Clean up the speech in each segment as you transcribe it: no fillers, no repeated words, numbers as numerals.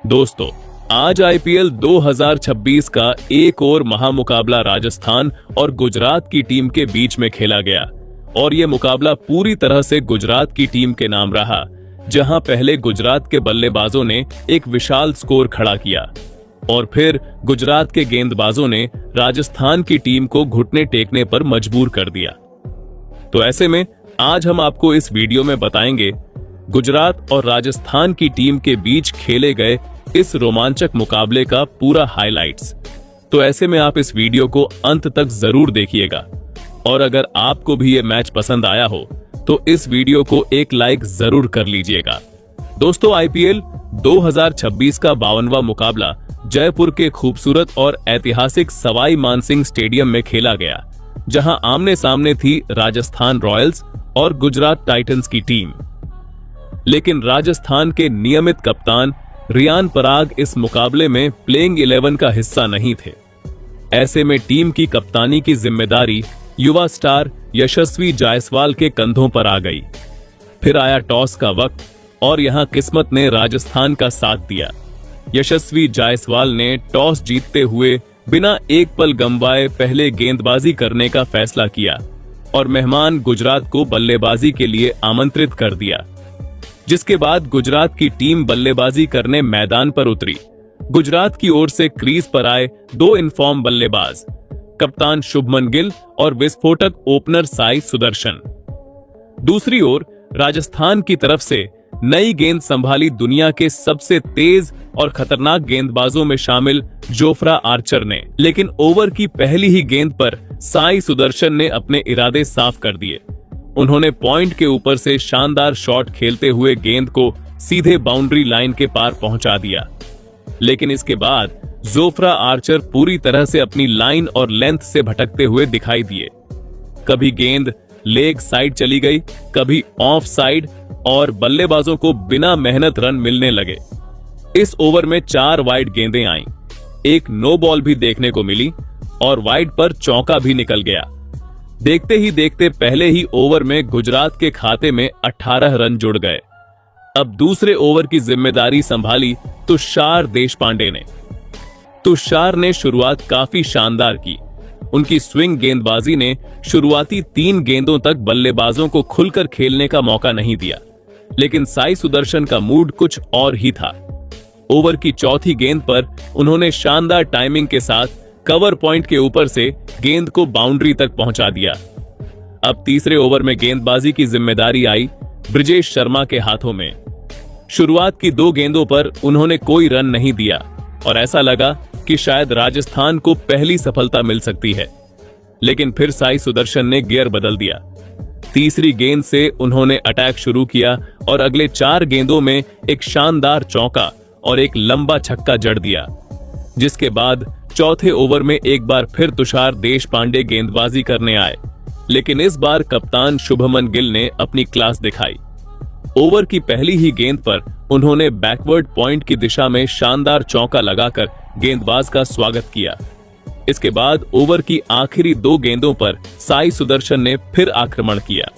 दोस्तों, आज आईपीएल 2026 का एक और महामुकाबला राजस्थान और गुजरात की टीम के बीच में खेला गया और ये मुकाबला पूरी तरह से गुजरात की टीम के नाम रहा, जहां पहले गुजरात के बल्लेबाजों ने एक विशाल स्कोर खड़ा किया और फिर गुजरात के गेंदबाजों ने राजस्थान की टीम को घुटने टेकने पर मजबूर कर दिया। तो ऐसे में आज हम आपको इस वीडियो में बताएंगे गुजरात और राजस्थान की टीम के बीच खेले गए इस रोमांचक मुकाबले का पूरा हाइलाइट्स। तो ऐसे में आप इस वीडियो को अंत तक जरूर देखिएगा और अगर आपको भी ये मैच पसंद आया हो तो इस वीडियो को एक लाइक जरूर कर लीजिएगा। दोस्तों, आईपीएल 2026 का 52वां मुकाबला जयपुर के खूबसूरत और ऐतिहासिक सवाई मानसिंह स्टेडियम में खेला गया, जहां आमने सामने थी राजस्थान रॉयल्स और गुजरात टाइटंस की टीम। लेकिन राजस्थान के नियमित कप्तान रियान पराग इस मुकाबले में प्लेइंग 11 का हिस्सा नहीं थे। ऐसे में टीम की कप्तानी की जिम्मेदारी युवा स्टार यशस्वी जायसवाल के कंधों पर आ गई। फिर आया टॉस का वक्त और यहां किस्मत ने राजस्थान का साथ दिया। यशस्वी जायसवाल ने टॉस जीतते हुए बिना एक पल गंवाए पहले गेंदबाजी करने का फैसला किया और मेहमान गुजरात को बल्लेबाजी के लिए आमंत्रित कर दिया, जिसके बाद गुजरात की टीम बल्लेबाजी करने मैदान पर उतरी। गुजरात की ओर से क्रीज पर आए दो इनफॉर्म बल्लेबाज, कप्तान शुभमन गिल और विस्फोटक ओपनर साई सुदर्शन। दूसरी ओर राजस्थान की तरफ से नई गेंद संभाली दुनिया के सबसे तेज और खतरनाक गेंदबाजों में शामिल जोफ्रा आर्चर ने, लेकिन ओवर की पहली ही गेंद पर साई सुदर्शन ने अपने इरादे साफ कर दिए। उन्होंने पॉइंट के ऊपर से शानदार शॉट खेलते हुए गेंद को सीधे बाउंड्री लाइन के पार पहुंचा दिया। लेकिन इसके बाद जोफ्रा आर्चर पूरी तरह से अपनी लाइन और लेंथ से भटकते हुए दिखाई दिए। कभी गेंद लेग साइड चली गई, कभी ऑफ साइड और बल्लेबाजों को बिना मेहनत रन मिलने लगे। इस ओवर में 4 वाइड गेंदें आईं, एक नो बॉल भी देखने को मिली और वाइड पर चौका भी निकल गया। देखते ही देखते पहले ही ओवर में गुजरात के खाते में 18 रन जुड़ गए। अब दूसरे ओवर की जिम्मेदारी संभाली तुषार देशपांडे ने। तुषार ने शुरुआत काफी शानदार की। उनकी स्विंग गेंदबाजी ने शुरुआती 3 गेंदों तक बल्लेबाजों को खुलकर खेलने का मौका नहीं दिया, लेकिन साई सुदर्शन का मूड कुछ और ही था। ओवर की चौथी गेंद पर उन्होंने शानदार टाइमिंग के साथ कवर पॉइंट के ऊपर से गेंद को बाउंड्री तक पहुंचा दिया। अब तीसरे ओवर में गेंदबाजी की जिम्मेदारी आई ब्रिजेश शर्मा के हाथों में। शुरुआत की 2 गेंदों पर उन्होंने कोई रन नहीं दिया और ऐसा लगा कि शायद राजस्थान को पहली सफलता मिल सकती है, लेकिन फिर साई सुदर्शन ने गियर बदल दिया। तीसरी गेंद से उन्होंने अटैक शुरू किया और अगले 4 गेंदों में एक शानदार चौका और एक लंबा छक्का जड़ दिया, जिसके बाद चौथे ओवर में एक बार फिर तुषार देशपांडे गेंदबाजी करने आए, लेकिन इस बार कप्तान शुभमन गिल ने अपनी क्लास दिखाई। ओवर की पहली ही गेंद पर उन्होंने बैकवर्ड पॉइंट की दिशा में शानदार चौका लगाकर गेंदबाज का स्वागत किया। इसके बाद ओवर की आखिरी 2 गेंदों पर साई सुदर्शन ने फिर आक्रमण किया।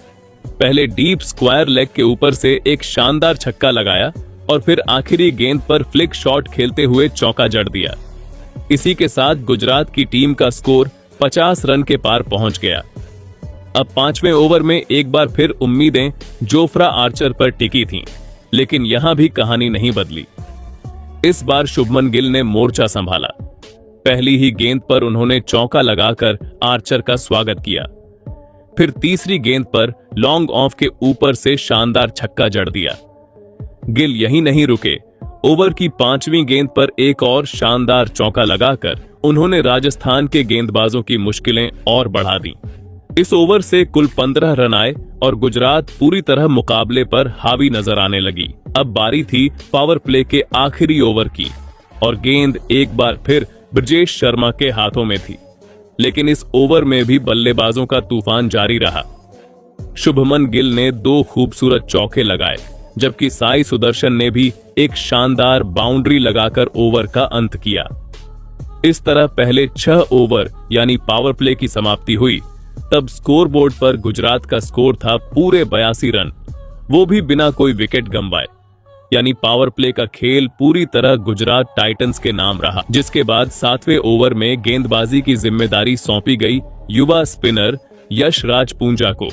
पहले डीप स्क्वायर लेग के ऊपर से एक शानदार छक्का लगाया और फिर आखिरी गेंद पर फ्लिक शॉट खेलते हुए चौका जड़ दिया। इसी के साथ गुजरात की टीम का स्कोर 50 रन के पार पहुंच गया। अब 5वें ओवर में एक बार फिर उम्मीदें जोफ्रा आर्चर पर टिकी थीं, लेकिन यहां भी कहानी नहीं बदली। इस बार शुभमन गिल ने मोर्चा संभाला। पहली ही गेंद पर उन्होंने चौका लगाकर आर्चर का स्वागत किया। फिर तीसरी गेंद पर लॉन्ग ऑफ के ऊपर से शानदार छक्का जड़ दिया। गिल यहीं नहीं रुके। ओवर की 5वीं गेंद पर एक और शानदार चौका लगाकर उन्होंने राजस्थान के गेंदबाजों की मुश्किलें और बढ़ा दी। इस ओवर से कुल 15 रन आए और गुजरात पूरी तरह मुकाबले पर हावी नजर आने लगी। अब बारी थी पावर प्ले के आखिरी ओवर की और गेंद एक बार फिर ब्रिजेश शर्मा के हाथों में थी, लेकिन इस ओवर में भी बल्लेबाजों का तूफान जारी रहा। शुभमन गिल ने 2 खूबसूरत चौके लगाए, जबकि साई सुदर्शन ने भी एक शानदार बाउंड्री लगाकर ओवर का अंत किया। इस तरह पहले 6 ओवर यानी पावर प्ले की समाप्ति हुई। तब स्कोरबोर्ड पर गुजरात का स्कोर था पूरे 82 रन, वो भी बिना कोई विकेट गंवाए। यानी पावर प्ले का खेल पूरी तरह गुजरात टाइटंस के नाम रहा, जिसके बाद 7वें ओवर में गेंदबाजी की जिम्मेदारी सौंपी गई युवा स्पिनर यशराज पूंजा को।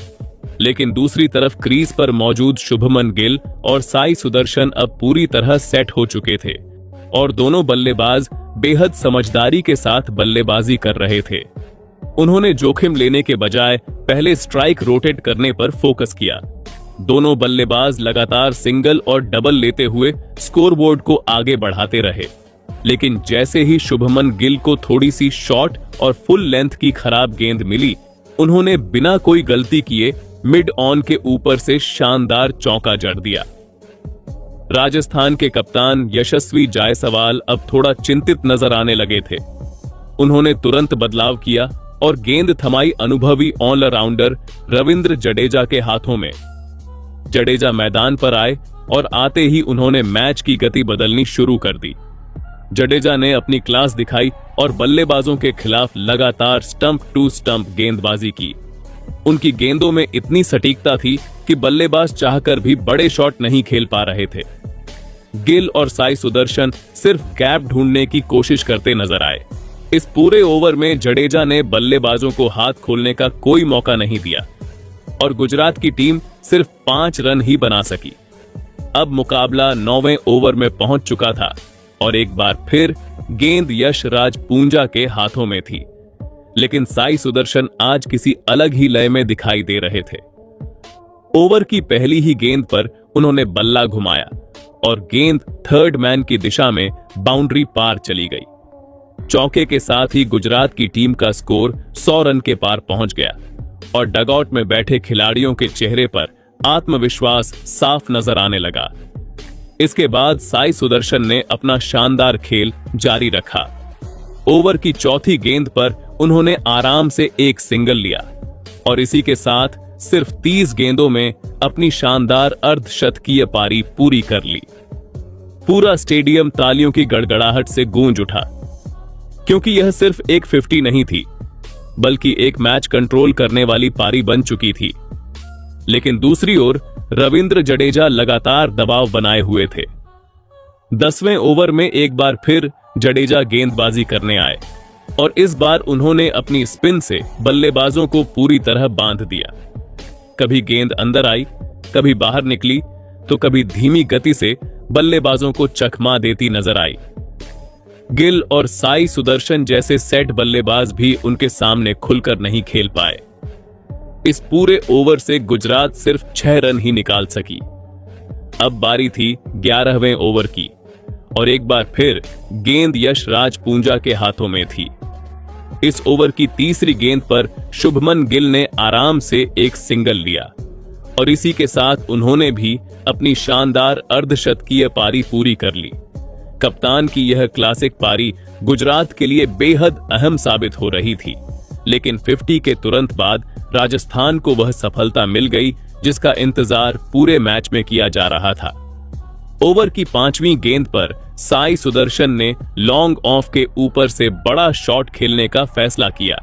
लेकिन दूसरी तरफ क्रीज पर मौजूद शुभमन गिल और साई सुदर्शन अब पूरी तरह सेट हो चुके थे और दोनों बल्लेबाज बेहद समझदारी के साथ बल्लेबाजी कर रहे थे। उन्होंने जोखिम लेने के बजाय पहले स्ट्राइक रोटेट करने पर फोकस किया। दोनों बल्लेबाज लगातार सिंगल और डबल लेते हुए स्कोरबोर्ड को आगे बढ़ाते रहे, लेकिन जैसे ही शुभमन गिल को थोड़ी सी शॉर्ट और फुल लेंथ की खराब गेंद मिली, उन्होंने बिना कोई गलती किए मिड ऑन के ऊपर से शानदार चौका जड़ दिया। राजस्थान के कप्तान यशस्वी जायसवाल अब थोड़ा चिंतित नजर आने लगे थे। उन्होंने तुरंत बदलाव किया और गेंद थमाई अनुभवी ऑलराउंडर रविंद्र जडेजा के हाथों में। जडेजा मैदान पर आए और आते ही उन्होंने मैच की गति बदलनी शुरू कर दी। जडेजा ने अपनी क्लास दिखाई और बल्लेबाजों के खिलाफ लगातार स्टंप टू स्टंप गेंदबाजी की। उनकी गेंदों में इतनी सटीकता थी कि बल्लेबाज चाहकर भी बड़े शॉट नहीं खेल पा रहे थे। गिल और साई सुदर्शन सिर्फ गैप ढूंढने की कोशिश करते नजर आए। इस पूरे ओवर में जडेजा ने बल्लेबाजों को हाथ खोलने का कोई मौका नहीं दिया और गुजरात की टीम सिर्फ 5 रन ही बना सकी। अब मुकाबला 9वें ओवर में पहुंच चुका था और एक बार फिर गेंद यशराज पूंजा के हाथों में थी, लेकिन साई सुदर्शन आज किसी अलग ही लय में दिखाई दे रहे थे। ओवर की पहली ही गेंद पर उन्होंने बल्ला घुमाया और गेंद थर्ड मैन की दिशा में बाउंड्री पार चली गई। चौके के साथ ही गुजरात की टीम का स्कोर 100 रन के पार पहुंच गया और डगआउट में बैठे खिलाड़ियों के चेहरे पर आत्मविश्वास साफ नजर आने लगा। इसके बाद साई सुदर्शन ने अपना शानदार खेल जारी रखा। ओवर की चौथी गेंद पर उन्होंने आराम से एक सिंगल लिया और इसी के साथ सिर्फ 30 गेंदों में अपनी शानदार अर्धशतकीय पारी पूरी कर ली। पूरा स्टेडियम तालियों की गड़गड़ाहट से गूंज उठा, क्योंकि यह सिर्फ एक 50 नहीं थी, बल्कि एक मैच कंट्रोल करने वाली पारी बन चुकी थी। लेकिन दूसरी ओर रविंद्र जडेजा लगातार दबाव बनाए हुए थे। 10वें ओवर में एक बार फिर जडेजा गेंदबाजी करने आए और इस बार उन्होंने अपनी स्पिन से बल्लेबाजों को पूरी तरह बांध दिया। कभी गेंद अंदर आई, कभी बाहर निकली, तो कभी धीमी गति से बल्लेबाजों को चकमा देती नजर आई। गिल और साई सुदर्शन जैसे सेट बल्लेबाज भी उनके सामने खुलकर नहीं खेल पाए। इस पूरे ओवर से गुजरात सिर्फ 6 रन ही निकाल सकी। अब बारी थी 11वें ओवर की और एक बार फिर गेंद यशराज पूंजा के हाथों में थी। इस ओवर की तीसरी गेंद पर शुभमन गिल ने आराम से एक सिंगल लिया और इसी के साथ उन्होंने भी अपनी शानदार अर्धशतकीय पारी पूरी कर ली। कप्तान की यह क्लासिक पारी गुजरात के लिए बेहद अहम साबित हो रही थी, लेकिन 50 के तुरंत बाद राजस्थान को वह सफलता मिल गई जिसका इंतजार पूरे मैच में किया जा रहा था। ओवर की 5वीं गेंद पर साई सुदर्शन ने लॉन्ग ऑफ के ऊपर से बड़ा शॉट खेलने का फैसला किया।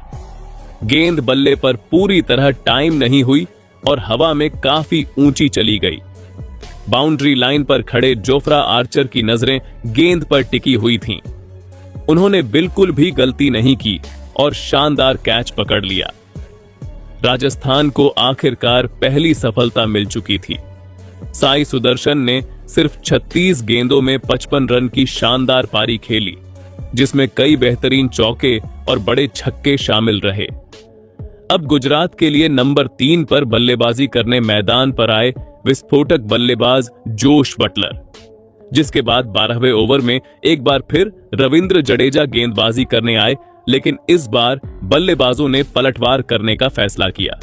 गेंद बल्ले पर पूरी तरह टाइम नहीं हुई और हवा में काफी ऊंची चली गई। बाउंड्री लाइन पर खड़े जोफ्रा आर्चर की नजरें गेंद पर टिकी हुई थीं। उन्होंने बिल्कुल भी गलती नहीं की और शानदार कैच पकड़ लिया। राजस्थान को आखिरकार पहली सफलता मिल चुकी थी। साई सुदर्शन ने सिर्फ 36 गेंदों में 55 रन की शानदार पारी खेली, जिसमें कई बेहतरीन चौके और बड़े छक्के शामिल रहे। अब गुजरात के लिए नंबर 3 पर बल्लेबाजी करने मैदान पर आए विस्फोटक बल्लेबाज जोश बटलर, जिसके बाद 12वें ओवर में एक बार फिर रविंद्र जडेजा गेंदबाजी करने आए, लेकिन इस बार बल्लेबाजों ने पलटवार करने का फैसला किया।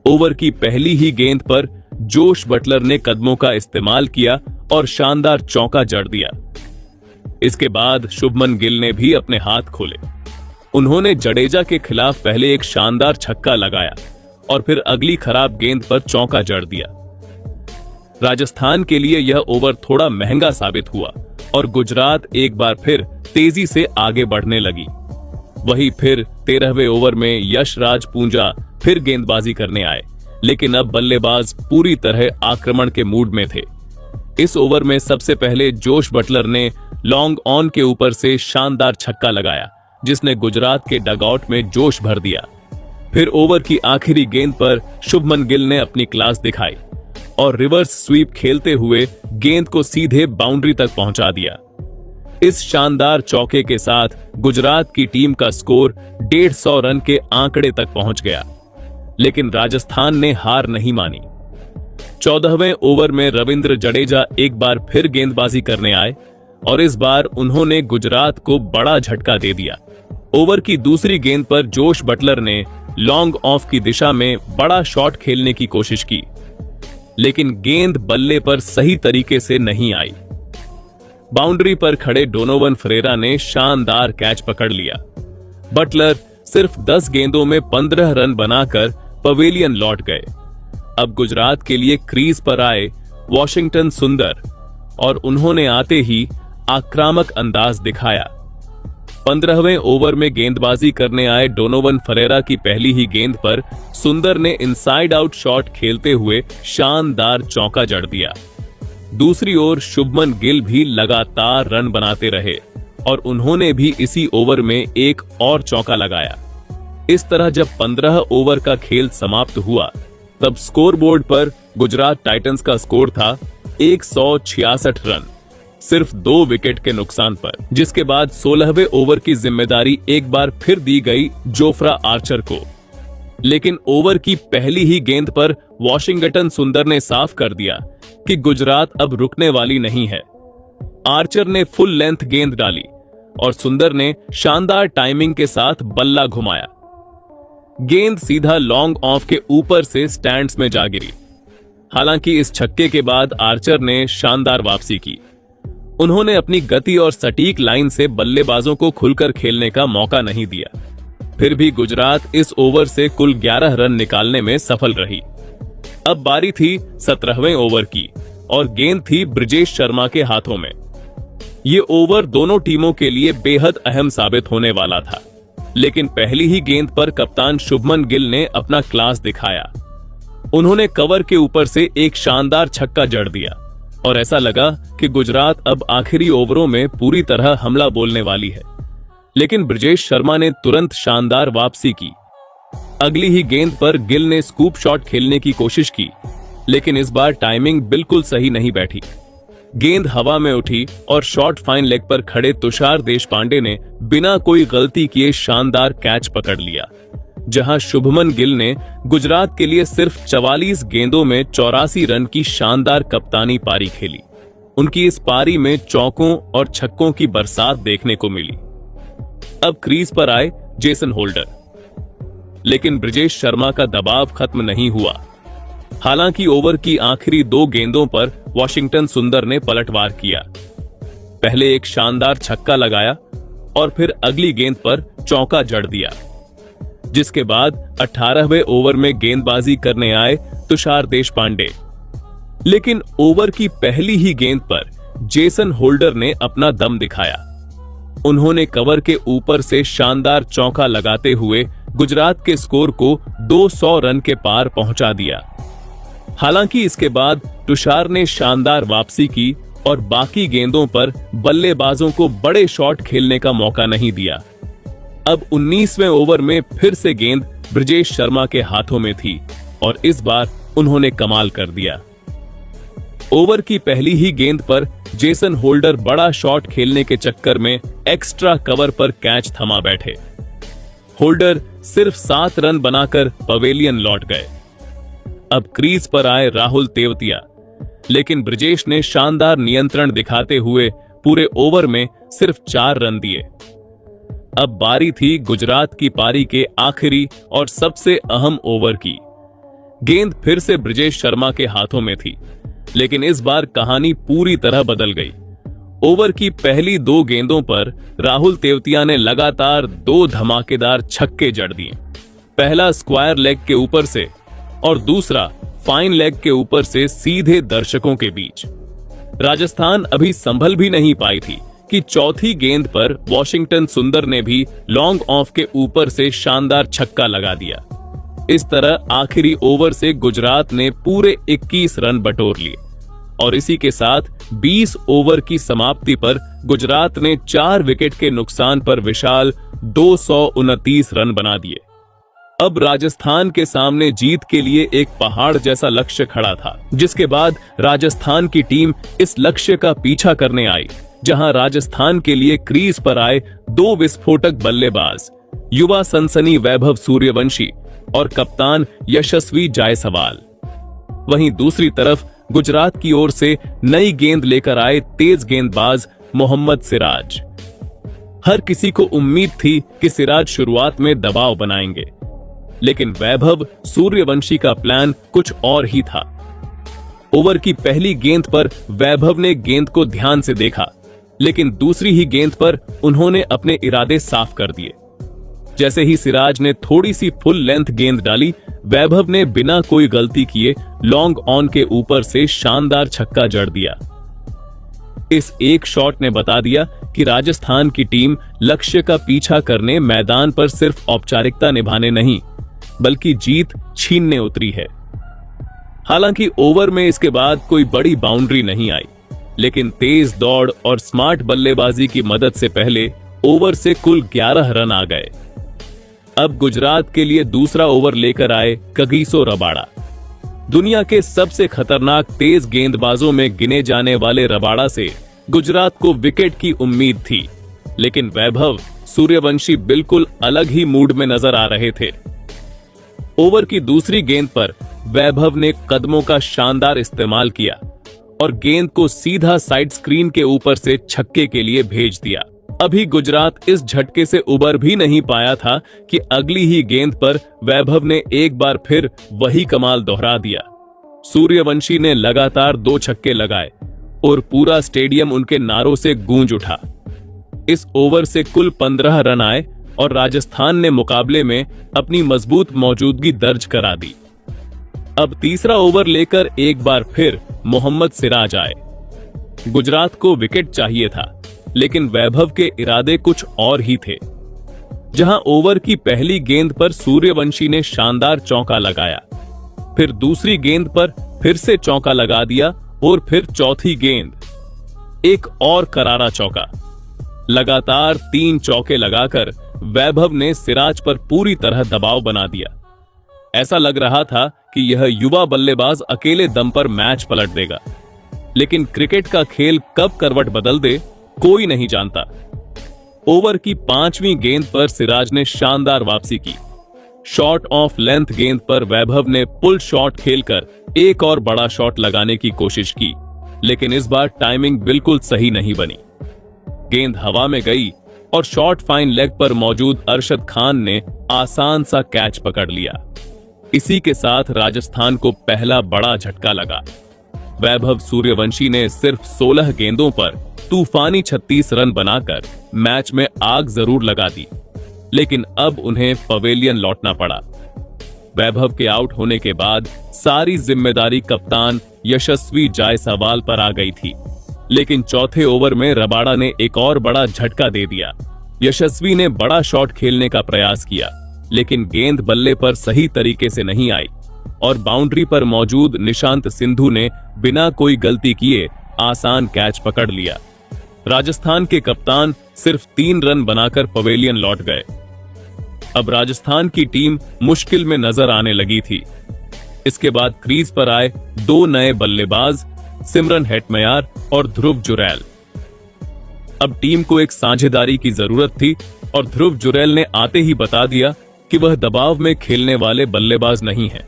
ओवर की पहली ही गेंद पर जोश बटलर ने कदमों का इस्तेमाल किया और शानदार चौका जड़ दिया। इसके बाद शुभमन गिल ने भी अपने हाथ खोले। उन्होंने जडेजा के खिलाफ पहले एक शानदार छक्का लगाया और फिर अगली खराब गेंद पर चौका जड़ दिया। राजस्थान के लिए यह ओवर थोड़ा महंगा साबित हुआ और गुजरात एक बार फिर तेजी से आगे बढ़ने लगी। वहीं फिर 13वें ओवर में यशराज पूंजा फिर गेंदबाजी करने आए, लेकिन अब बल्लेबाज पूरी तरह आक्रमण के मूड में थे। इस ओवर में सबसे पहले जोश बटलर ने लॉन्ग ऑन के ऊपर से शानदार छक्का लगाया, जिसने गुजरात के डगआउट में जोश भर दिया। फिर ओवर की आखिरी गेंद पर शुभमन गिल ने अपनी क्लास दिखाई और रिवर्स स्वीप खेलते हुए गेंद को सीधे बाउंड्री तक पहुंचा दिया। इस शानदार चौके के साथ गुजरात की टीम का स्कोर 150 रन के आंकड़े तक पहुंच गया, लेकिन राजस्थान ने हार नहीं मानी। 14वें ओवर में रविंद्र जडेजा एक बार फिर गेंदबाजी करने आए और इस बार उन्होंने गुजरात को बड़ा झटका दे दिया। ओवर की दूसरी गेंद पर जोश बटलर ने लॉन्ग ऑफ की दिशा में बड़ा शॉट खेलने की कोशिश की, लेकिन गेंद बल्ले पर सही तरीके से नहीं आई। बाउंड्री पर खड़े डोनोवन फरेरा ने शानदार कैच पकड़ लिया। बटलर सिर्फ 10 गेंदों में 15 रन बनाकर पवेलियन लौट गए। अब गुजरात के लिए क्रीज पर आए वॉशिंगटन सुंदर और उन्होंने आते ही आक्रामक अंदाज दिखाया। 15वें ओवर में गेंदबाजी करने आए डोनोवन फरेरा की पहली ही गेंद पर सुंदर ने इनसाइड आउट शॉट खेलते हुए शानदार चौका जड़ दिया। दूसरी ओर शुभमन गिल भी लगातार रन बनाते रहे और उन्होंने भी इसी ओवर में एक और चौका लगाया। इस तरह जब 15 ओवर का खेल समाप्त हुआ तब स्कोरबोर्ड पर गुजरात टाइटंस का स्कोर था 166 रन, सिर्फ 2 विकेट के नुकसान पर, जिसके बाद 16वें ओवर की जिम्मेदारी एक बार फिर दी गई जोफ्रा आर्चर को। लेकिन ओवर की पहली ही गेंद पर वॉशिंगटन सुंदर ने साफ कर दिया कि गुजरात अब रुकने वाली नहीं है। आर्चर ने फुल लेंथ गेंद डाली और सुंदर ने शानदार टाइमिंग के साथ बल्ला घुमाया। गेंद सीधा लॉन्ग ऑफ के ऊपर से स्टैंड्स में जा गिरी। हालांकि इस छक्के के बाद आर्चर ने शानदार वापसी की। उन्होंने अपनी गति और सटीक लाइन से बल्लेबाजों को खुलकर खेलने का मौका नहीं दिया। फिर भी गुजरात इस ओवर से कुल 11 रन निकालने में सफल रही। अब बारी थी 17वें ओवर की और गेंद थी ब्रिजेश शर्मा के हाथों में। ये ओवर दोनों टीमों के लिए बेहद अहम साबित होने वाला था, लेकिन पहली ही गेंद पर कप्तान शुभमन गिल ने अपना क्लास दिखाया। उन्होंने कवर के ऊपर से एक शानदार छक्का जड़ दिया और ऐसा लगा कि गुजरात अब आखिरी ओवरों में पूरी तरह हमला बोलने वाली है। लेकिन ब्रिजेश शर्मा ने तुरंत शानदार वापसी की। अगली ही गेंद पर गिल ने स्कूप शॉट खेलने की कोशिश की, लेकिन इस बार टाइमिंग बिल्कुल सही नहीं बैठी। गेंद हवा में उठी और शॉर्ट फाइन लेग पर खड़े तुषार देशपांडे ने बिना कोई गलती किए शानदार कैच पकड़ लिया, जहां शुभमन गिल ने गुजरात के लिए सिर्फ 44 गेंदों में 84 रन की शानदार कप्तानी पारी खेली। उनकी इस पारी में चौकों और छक्कों की बरसात देखने को मिली। अब क्रीज पर आए जेसन होल्डर, लेकिन ब्रिजेश शर्मा का दबाव खत्म नहीं हुआ। हालांकि ओवर की आखिरी 2 गेंदों पर वॉशिंगटन सुंदर ने पलटवार किया। पहले एक शानदार छक्का लगाया और फिर अगली गेंद पर चौका जड़ दिया, जिसके बाद 18वें ओवर में गेंदबाजी करने आए तुषार देशपांडे। लेकिन ओवर की पहली ही गेंद पर जेसन होल्डर ने अपना दम दिखाया। उन्होंने कवर के ऊपर से शानदार चौका लगाते हुए गुजरात के स्कोर को 200 रन के पार पहुंचा दिया। हालांकि इसके बाद तुषार ने शानदार वापसी की और बाकी गेंदों पर बल्लेबाजों को बड़े शॉट खेलने का मौका नहीं दिया। अब 19वें ओवर में फिर से गेंद ब्रिजेश शर्मा के हाथों में थी और इस बार उन्होंने कमाल कर दिया। ओवर की पहली ही गेंद पर जेसन होल्डर बड़ा शॉट खेलने के चक्कर में एक्स्ट्रा कवर पर कैच थमा बैठे। होल्डर सिर्फ 7 रन बनाकर पवेलियन लौट गए। अब क्रीज पर आए राहुल तेवतिया, लेकिन ब्रिजेश ने शानदार नियंत्रण दिखाते हुए पूरे ओवर में सिर्फ 4 रन दिए। अब बारी थी गुजरात की पारी के आखिरी और सबसे अहम ओवर की। गेंद फिर से ब्रिजेश शर्मा के हाथों में थी, लेकिन इस बार कहानी पूरी तरह बदल गई। ओवर की पहली 2 गेंदों पर राहुल तेवतिया ने लगातार 2 धमाकेदार छक्के जड़ दिए। पहला स्क्वायर लेग के ऊपर से और दूसरा फाइन लेग के ऊपर से सीधे दर्शकों के बीच। राजस्थान अभी संभल भी नहीं पाई थी कि चौथी गेंद पर वॉशिंगटन सुंदर ने भी लॉन्ग ऑफ के ऊपर से शानदार छक्का लगा दिया। इस तरह आखिरी ओवर से गुजरात ने पूरे 21 रन बटोर लिए और इसी के साथ 20 ओवर की समाप्ति पर गुजरात ने 4 विकेट के नुकसान पर विशाल 229 रन बना दिए। अब राजस्थान के सामने जीत के लिए एक पहाड़ जैसा लक्ष्य खड़ा था, जिसके बाद राजस्थान की टीम इस लक्ष्य का पीछा करने आई, जहां राजस्थान के लिए क्रीज पर आए 2 विस्फोटक बल्लेबाज, युवा सनसनी वैभव सूर्यवंशी और कप्तान यशस्वी जायसवाल। वहीं दूसरी तरफ गुजरात की ओर से नई गेंद लेकर आए तेज गेंदबाज मोहम्मद सिराज। हर किसी को उम्मीद थी कि सिराज शुरुआत में दबाव बनाएंगे, लेकिन वैभव सूर्यवंशी का प्लान कुछ और ही था। ओवर की पहली गेंद पर वैभव ने गेंद को ध्यान से देखा, लेकिन दूसरी ही गेंद पर उन्होंने अपने इरादे साफ कर दिए। जैसे ही सिराज ने थोड़ी सी फुल लेंथ गेंद डाली, वैभव ने बिना कोई गलती किए लॉन्ग ऑन के ऊपर से शानदार छक्का जड़ दिया। इस एक शॉट ने बता दिया कि राजस्थान की टीम लक्ष्य का पीछा करने मैदान पर सिर्फ औपचारिकता निभाने नहीं, बल्कि जीत छीनने उतरी है। हालांकि ओवर में इसके बाद कोई बड़ी बाउंड्री नहीं आई, लेकिन तेज दौड़ और स्मार्ट बल्लेबाजी की मदद से पहले ओवर से कुल 11 रन आ गए। अब गुजरात के लिए दूसरा ओवर लेकर आए कगिसो रबाड़ा। दुनिया के सबसे खतरनाक तेज गेंदबाजों में गिने जाने वाले रबाड़ा से गुजरात को विकेट की उम्मीद थी, लेकिन वैभव सूर्यवंशी बिल्कुल अलग ही मूड में नजर आ रहे थे। ओवर की दूसरी गेंद पर वैभव ने कदमों का शानदार इस्तेमाल किया और गेंद को सीधा साइड स्क्रीन के ऊपर से छक्के के लिए भेज दिया। अभी गुजरात इस झटके से उबर भी नहीं पाया था कि अगली ही गेंद पर वैभव ने एक बार फिर वही कमाल दोहरा दिया। सूर्यवंशी ने लगातार 2 छक्के लगाए और पूरा स्टेडियम उनके नारों से गूंज उठा। इस ओवर से कुल 15 रन आए और राजस्थान ने मुकाबले में अपनी मजबूत मौजूदगी दर्ज करा दी। अब तीसरा ओवर लेकर एक बार फिर मोहम्मद सिराज आए। गुजरात को विकेट चाहिए था, लेकिन वैभव के इरादे कुछ और ही थे। जहां ओवर की पहली गेंद पर सूर्यवंशी ने शानदार चौका लगाया, फिर दूसरी गेंद पर फिर से चौका लगा दिया और फिर चौथी गेंद एक और करारा चौका। लगातार 3 चौके लगाकर वैभव ने सिराज पर पूरी तरह दबाव बना दिया। ऐसा लग रहा था कि यह युवा बल्लेबाज अकेले दम पर मैच पलट देगा, लेकिन क्रिकेट का खेल कब करवट बदल दे कोई नहीं जानता। ओवर की 5वीं गेंद पर सिराज ने शानदार वापसी की। शॉट ऑफ लेंथ गेंद पर वैभव ने पुल शॉट खेलकर एक और बड़ा शॉट लगाने की कोशिश की, लेकिन इस बार टाइमिंग बिल्कुल सही नहीं बनी। गेंद हवा में गई और शॉर्ट फाइन लेग पर मौजूद अरशद खान ने आसान सा कैच पकड़ लिया। इसी के साथ राजस्थान को पहला बड़ा झटका लगा। वैभव सूर्यवंशी ने सिर्फ 16 गेंदों पर तूफानी 36 रन बनाकर मैच में आग जरूर लगा दी, लेकिन अब उन्हें पवेलियन लौटना पड़ा। वैभव के आउट होने के बाद सारी जिम्मेदारी कप्तान यशस्वी जायसवाल पर आ गई थी, लेकिन चौथे ओवर में रबाड़ा ने एक और बड़ा झटका दे दिया। यशस्वी ने बड़ा शॉट खेलने का प्रयास किया, लेकिन गेंद बल्ले पर सही तरीके से नहीं आई और बाउंड्री पर मौजूद निशांत सिंधु ने बिना कोई गलती किए आसान कैच पकड़ लिया। राजस्थान के कप्तान सिर्फ 3 रन बनाकर पवेलियन लौट गए। अब राजस्थान की टीम मुश्किल में नजर आने लगी थी। इसके बाद क्रीज पर आए 2 नए बल्लेबाज, सिमरन हेटमेयर और ध्रुव जुरैल। अब टीम को एक साझेदारी की जरूरत थी और ध्रुव जुरैल ने आते ही बता दिया कि वह दबाव में खेलने वाले बल्लेबाज नहीं हैं।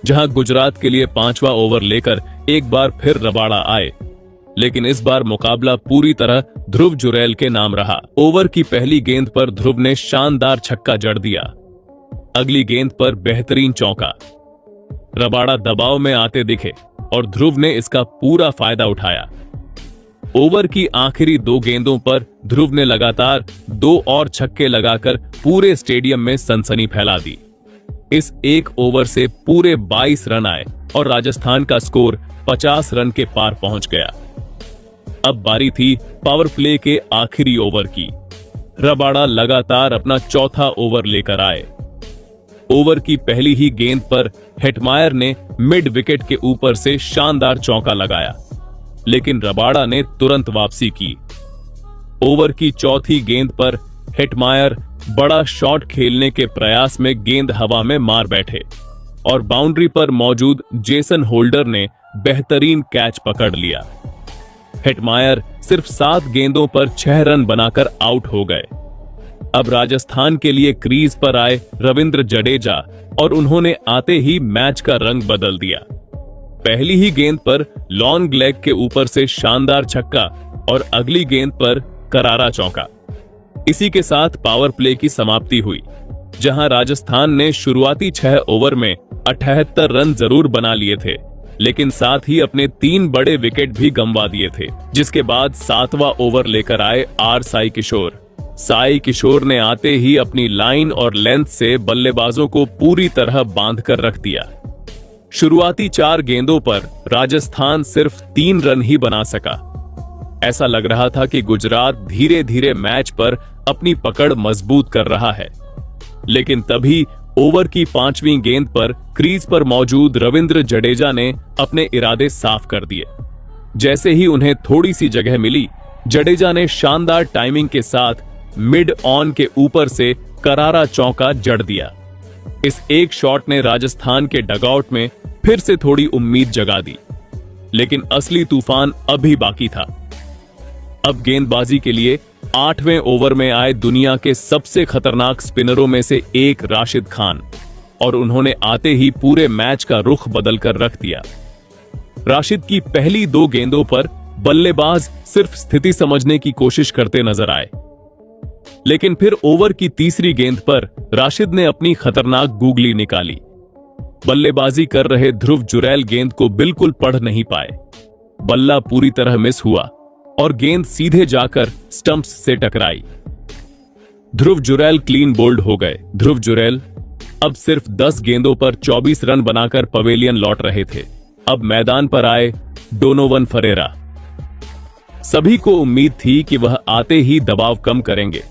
जहां गुजरात के लिए 5वां ओवर लेकर एक बार फिर रबाड़ा आए, लेकिन इस बार मुकाबला पूरी तरह ध्रुव जुरैल के नाम रहा। ओवर की पहली गेंद पर ध्रुव ने शानदार छक्का जड़ दिया। अगली गेंद पर बेहतरीन चौका। रबाड़ा दबाव में आते दिखे और ध्रुव ने इसका पूरा फायदा उठाया। ओवर की आखिरी 2 गेंदों पर ध्रुव ने लगातार 2 और छक्के लगाकर पूरे स्टेडियम में सनसनी फैला दी। इस एक ओवर से पूरे 22 रन आए और राजस्थान का स्कोर 50 रन के पार पहुंच गया। अब बारी थी पावर प्ले के आखिरी ओवर की। रबाड़ा लगातार अपना चौथा ओवर लेकर आए। ओवर की पहली ही गेंद पर हेटमायर ने मिड विकेट के ऊपर से शानदार चौका लगाया, लेकिन रबाडा ने तुरंत वापसी की। ओवर की चौथी गेंद पर हेटमायर बड़ा शॉट खेलने के प्रयास में गेंद हवा में मार बैठे और बाउंड्री पर मौजूद जेसन होल्डर ने बेहतरीन कैच पकड़ लिया। हेटमायर सिर्फ 7 गेंदों पर 6 रन बनाकर आउट हो गए। अब राजस्थान के लिए क्रीज पर आए रविंद्र जडेजा और उन्होंने आते ही मैच का रंग बदल दिया। पहली ही गेंद पर लॉन्ग लेग के ऊपर से शानदार छक्का और अगली गेंद पर करारा चौका। इसी के साथ पावर प्ले की समाप्ति हुई, जहां राजस्थान ने शुरुआती 6 ओवर में 78 रन जरूर बना लिए थे, लेकिन साथ ही अपने 3 बड़े विकेट भी गंवा दिए थे। जिसके बाद 7वां ओवर लेकर आए साई किशोर। साई किशोर ने आते ही अपनी लाइन और लेंथ से बल्लेबाजों को पूरी तरह बांध कर रख दिया। शुरुआती 4 गेंदों पर राजस्थान सिर्फ 3 रन ही बना सका। ऐसा लग रहा था कि गुजरात धीरे धीरे मैच पर अपनी पकड़ मजबूत कर रहा है, लेकिन तभी ओवर की 5वीं गेंद पर क्रीज पर मौजूद रविंद्र जडेजा ने अपने इरादे साफ कर दिए। जैसे ही उन्हें थोड़ी सी जगह मिली, जडेजा ने शानदार टाइमिंग के साथ मिड ऑन के ऊपर से करारा चौका जड़ दिया। इस एक शॉट ने राजस्थान के डगआउट में फिर से थोड़ी उम्मीद जगा दी, लेकिन असली तूफान अभी बाकी था। अब गेंदबाजी के लिए 8वें ओवर में आए दुनिया के सबसे खतरनाक स्पिनरों में से एक राशिद खान, और उन्होंने आते ही पूरे मैच का रुख बदलकर रख दिया। राशिद की पहली 2 गेंदों पर बल्लेबाज सिर्फ स्थिति समझने की कोशिश करते नजर आए, लेकिन फिर ओवर की 3री गेंद पर राशिद ने अपनी खतरनाक गूगली निकाली। बल्लेबाजी कर रहे ध्रुव जुरैल गेंद को बिल्कुल पढ़ नहीं पाए। बल्ला पूरी तरह मिस हुआ और गेंद सीधे जाकर स्टंप्स से टकराई। ध्रुव जुरैल क्लीन बोल्ड हो गए। ध्रुव जुरैल अब सिर्फ 10 गेंदों पर 24 रन बनाकर पवेलियन लौट रहे थे। अब मैदान पर आए डोनोवन फरेरा। सभी को उम्मीद थी कि वह आते ही दबाव कम करेंगे,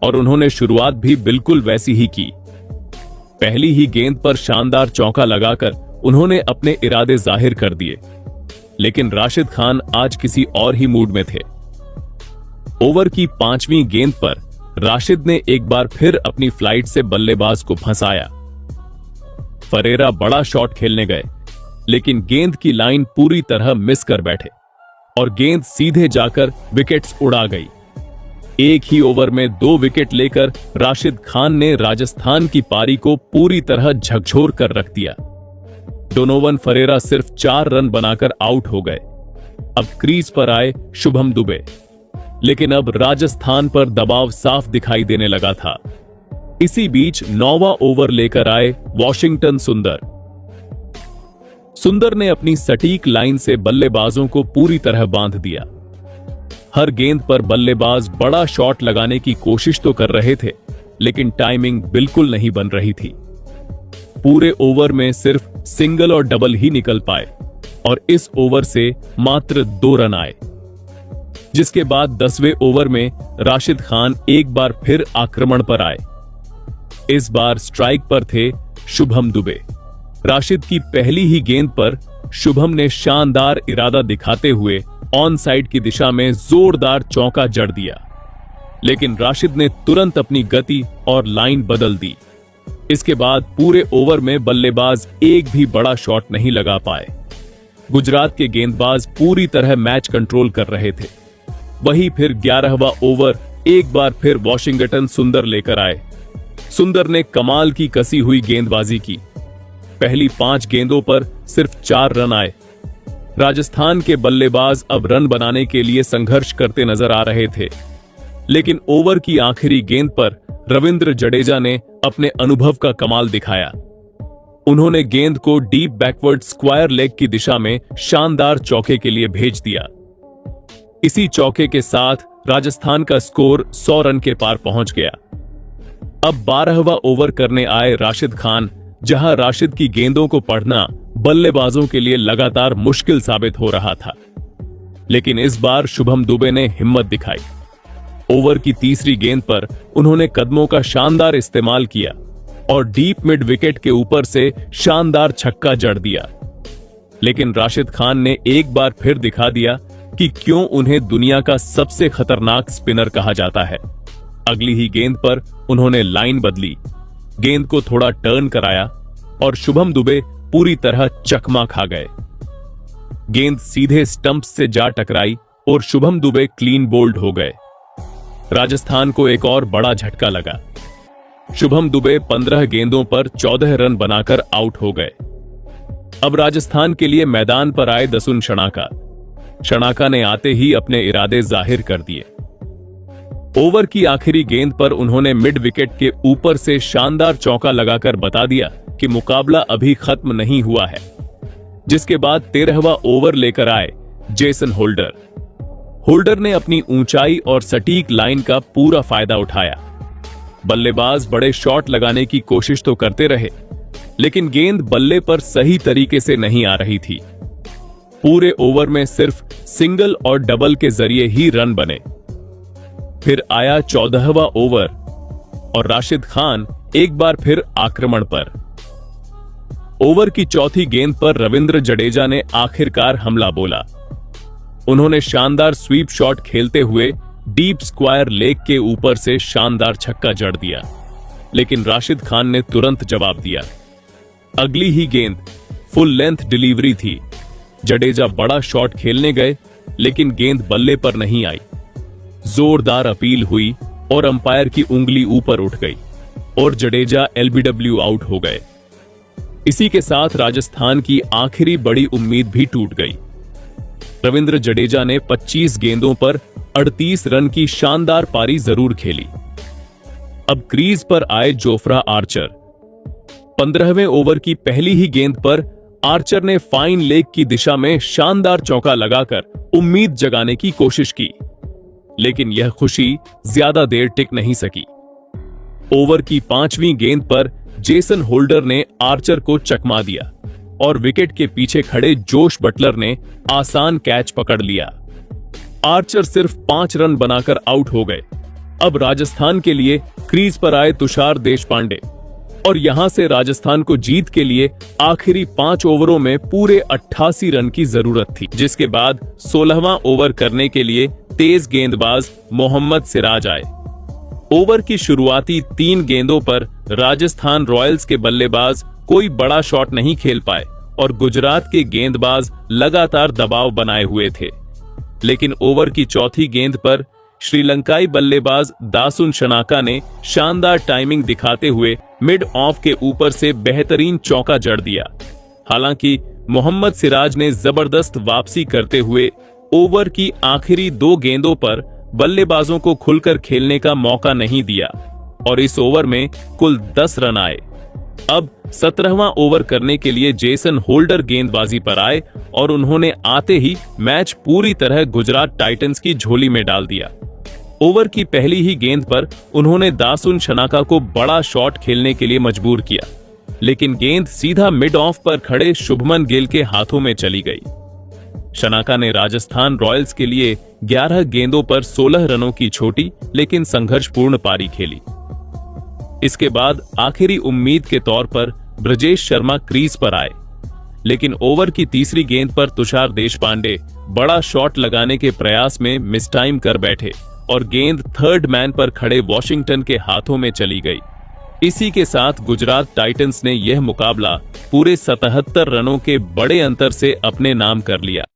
और उन्होंने शुरुआत भी बिल्कुल वैसी ही की। पहली ही गेंद पर शानदार चौका लगाकर उन्होंने अपने इरादे जाहिर कर दिए, लेकिन राशिद खान आज किसी और ही मूड में थे। ओवर की 5वीं गेंद पर राशिद ने एक बार फिर अपनी फ्लाइट से बल्लेबाज को फंसाया। फरेरा बड़ा शॉट खेलने गए, लेकिन गेंद की लाइन पूरी तरह मिस कर बैठे और गेंद सीधे जाकर विकेट्स उड़ा गई। एक ही ओवर में 2 विकेट लेकर राशिद खान ने राजस्थान की पारी को पूरी तरह झकझोर कर रख दिया। डोनोवन फरेरा सिर्फ 4 रन बनाकर आउट हो गए। अब क्रीज पर आए शुभम दुबे, लेकिन अब राजस्थान पर दबाव साफ दिखाई देने लगा था। इसी बीच 9वां ओवर लेकर आए वॉशिंगटन सुंदर। सुंदर ने अपनी सटीक लाइन से बल्लेबाजों को पूरी तरह बांध दिया। हर गेंद पर बल्लेबाज बड़ा शॉट लगाने की कोशिश तो कर रहे थे, लेकिन टाइमिंग बिल्कुल नहीं बन रही थी। पूरे ओवर में सिर्फ सिंगल और डबल ही निकल पाए, और इस ओवर से मात्र 2 रन आए। जिसके बाद 10वें ओवर में राशिद खान एक बार फिर आक्रमण पर आए। इस बार स्ट्राइक पर थे शुभम दुबे। राशिद की पहली ही गेंद पर शुभम ने शानदार इरादा दिखाते हुए ऑन साइड की दिशा में जोरदार चौका जड़ दिया, लेकिन राशिद ने तुरंत अपनी गति और लाइन बदल दी। इसके बाद पूरे ओवर में बल्लेबाज एक भी बड़ा शॉट नहीं लगा पाए। गुजरात के गेंदबाज पूरी तरह मैच कंट्रोल कर रहे थे। वही फिर 11वां ओवर एक बार फिर वॉशिंगटन सुंदर लेकर आए। सुंदर ने कमाल की कसी हुई गेंदबाजी की। पहली 5 गेंदों पर सिर्फ 4 रन आए। राजस्थान के बल्लेबाज अब रन बनाने के लिए संघर्ष करते नजर आ रहे थे, लेकिन ओवर की आखिरी गेंद पर रविंद्र जडेजा ने अपने अनुभव का कमाल दिखाया। उन्होंने गेंद को डीप बैकवर्ड स्क्वायर लेग की दिशा में शानदार चौके के लिए भेज दिया। इसी चौके के साथ राजस्थान का स्कोर 100 रन के पार पहुंच गया। अब 12वां ओवर करने आए राशिद खान, जहां राशिद की गेंदों को पढ़ना बल्लेबाजों के लिए लगातार मुश्किल साबित हो रहा था। लेकिन इस बार शुभम दुबे ने हिम्मत दिखाई। ओवर की 3री गेंद पर उन्होंने कदमों का शानदार इस्तेमाल किया और डीप मिड विकेट के ऊपर से शानदार छक्का जड़ दिया। लेकिन राशिद खान ने एक बार फिर दिखा दिया कि क्यों उन्हें दुनिया का सबसे खतरनाक स्पिनर कहा जाता है। अगली ही गेंद पर उन्होंने लाइन बदली, गेंद को थोड़ा टर्न कराया और शुभम दुबे पूरी तरह चकमा खा गए। गेंद सीधे स्टंप्स से जा टकराई और शुभम दुबे क्लीन बोल्ड हो गए। राजस्थान को एक और बड़ा झटका लगा। शुभम दुबे 15 गेंदों पर 14 रन बनाकर आउट हो गए। अब राजस्थान के लिए मैदान पर आए दसुन शनाका। शनाका ने आते ही अपने इरादे जाहिर कर दिए। ओवर की आखिरी गेंद पर उन्होंने मिड विकेट के ऊपर से शानदार चौका लगाकर बता दिया कि मुकाबला अभी खत्म नहीं हुआ है। जिसके बाद 13वां ओवर लेकर आए जेसन होल्डर। होल्डर ने अपनी ऊंचाई और सटीक लाइन का पूरा फायदा उठाया। बल्लेबाज बड़े शॉट लगाने की कोशिश तो करते रहे, लेकिन गेंद बल्ले पर सही तरीके से नहीं आ रही थी। पूरे ओवर में सिर्फ सिंगल और डबल के जरिए ही रन बने। फिर आया 14वां ओवर और राशिद खान एक बार फिर आक्रमण पर। ओवर की चौथी गेंद पर रविंद्र जडेजा ने आखिरकार हमला बोला। उन्होंने शानदार स्वीप शॉट खेलते हुए डीप स्क्वायर लेग के ऊपर से शानदार छक्का जड़ दिया, लेकिन राशिद खान ने तुरंत जवाब दिया। अगली ही गेंद फुल लेंथ डिलीवरी थी। जडेजा बड़ा शॉट खेलने गए, लेकिन गेंद बल्ले पर नहीं आई। जोरदार अपील हुई और अंपायर की उंगली ऊपर उठ गई और जडेजा एलबीडब्ल्यू आउट हो गए। इसी के साथ राजस्थान की आखिरी बड़ी उम्मीद भी टूट गई। रविंद्र जडेजा ने 25 गेंदों पर 38 रन की शानदार पारी जरूर खेली। अब क्रीज पर आए जोफ्रा आर्चर। 15वें ओवर की पहली ही गेंद पर आर्चर ने फाइन लेग की दिशा में शानदार चौका लगाकर उम्मीद जगाने की कोशिश की, लेकिन यह खुशी ज्यादा देर टिक नहीं सकी। ओवर की 5वीं गेंद पर जेसन होल्डर ने आर्चर को चकमा दिया और विकेट के पीछे खड़े जोश बटलर ने आसान कैच पकड़ लिया। आर्चर सिर्फ 5 रन बनाकर आउट हो गए। अब राजस्थान के लिए क्रीज पर आए तुषार देशपांडे और यहां से राजस्थान को जीत के लिए आखिरी 5 ओवरों में पूरे 88 रन की जरूरत थी, जिसके बाद 16वां ओवर करने के लिए तेज गेंदबाज मोहम्मद सिराज आए। ओवर की शुरुआती 3 गेंदों पर राजस्थान रॉयल्स के बल्लेबाज कोई बड़ा शॉट नहीं खेल पाए और गुजरात के गेंदबाज लगातार दबाव बनाए हुए थे। लेकिन ओवर की चौथी गेंद पर श्रीलंकाई बल्लेबाज दासुन शनाका ने शानदार टाइमिंग दिखाते हुए मिड ऑफ के ऊपर से बेहतरीन चौका जड़ दिया। हालांकि मोहम्मद सिराज ने जबरदस्त वापसी करते हुए ओवर की आखिरी 2 गेंदों पर बल्लेबाजों को खुलकर खेलने का मौका नहीं दिया और इस ओवर में कुल 10 रन आए। अब 17वां ओवर करने के लिए जेसन होल्डर गेंदबाजी पर आए और उन्होंने आते ही मैच पूरी तरह गुजरात टाइटंस की झोली में डाल दिया। ओवर की पहली ही गेंद पर उन्होंने दासुन शनाका को बड़ा शॉट खेलने के लिए मजबूर किया, लेकिन गेंद सीधा मिड ऑफ पर खड़े शुभमन गिल के हाथों में चली गई। शनाका ने राजस्थान रॉयल्स के लिए 11 गेंदों पर 16 रनों की छोटी लेकिन संघर्षपूर्ण पारी खेली। इसके बाद आखिरी उम्मीद के तौर पर ब्रजेश शर्मा क्रीज पर आए, लेकिन ओवर की तीसरी गेंद पर तुषार देशपांडे बड़ा शॉट लगाने के प्रयास में मिसटाइम कर बैठे और गेंद थर्ड मैन पर खड़े वॉशिंगटन के हाथों में चली गई। इसी के साथ गुजरात टाइटंस ने यह मुकाबला पूरे 77 रनों के बड़े अंतर से अपने नाम कर लिया।